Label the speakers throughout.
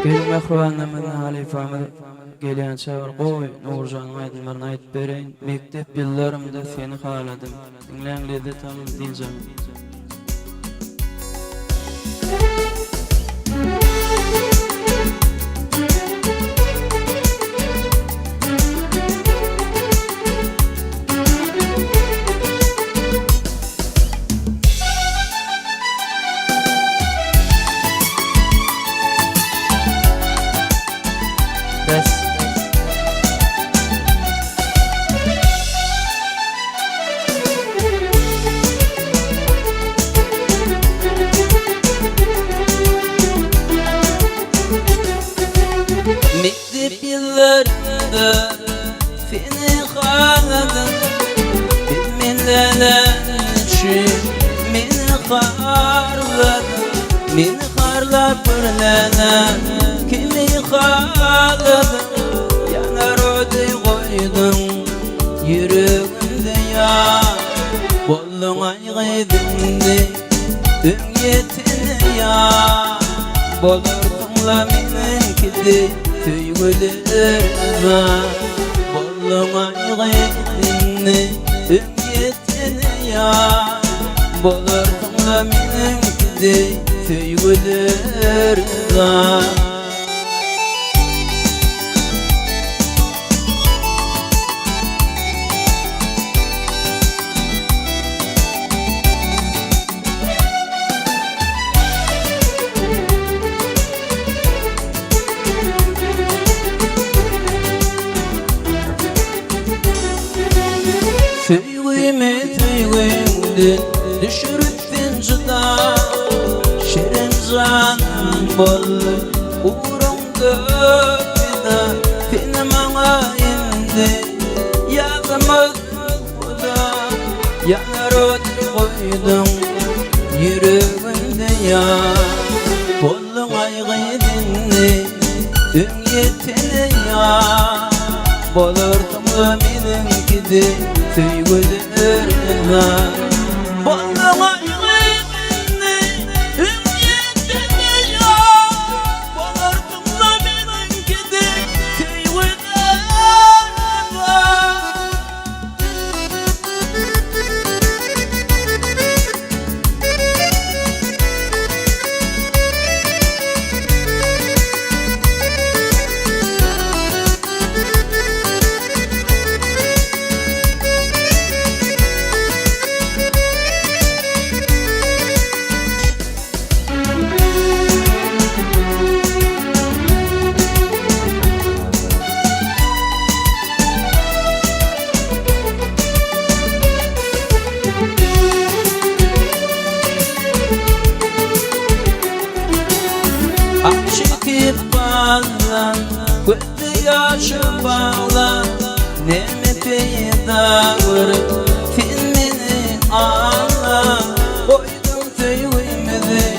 Speaker 1: Gelin mehruvanlaman halifamı gelen çağır qoy Nurcan'ın aydınlarına ayıp bereyin. Mektep yıllarımda seni haladım. Dinlengledi tanım diyeceğim. Bes. Mektep yıllarında seni haladım. Bilmeler için beni harladın. Beni harlap pırlanan kimi haladım. Yanar ödey koydum yüreğimde ya. Bollun aygıdımdı ümmiyetine ya. Bolurdumla meninkide tüygülürüme. Bollun aygıdımdı ümmiyetine ya. Bolurdumla meninkide tüygülürüme. Tüygümden düşürüptin cıda. Şirin canım bol uğrumda fida. Seni bana indi yazımız buda. Yanar ödey koydum yüreğimde ya. Bollun aygıdındı ümmiyetine ya. Bolurdumla meninkide tüygülürüme. Bollun aygıdındı ümmiyetine ya. Bolurdumla meninkide tüygülürüme. Çekip bağlan, gözü yaşı bağlan. Neme peydadır, filmini ağla. Koydum tüygümde,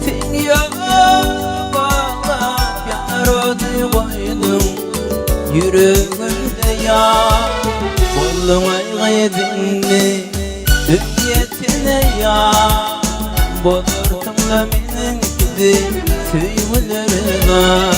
Speaker 1: fin yağı bağlap. Yanar ödey koydum yüreğimde ya. Bollun aygıdındı ümmiyetine ya. Bolurdumla meninkide tüygülürüme.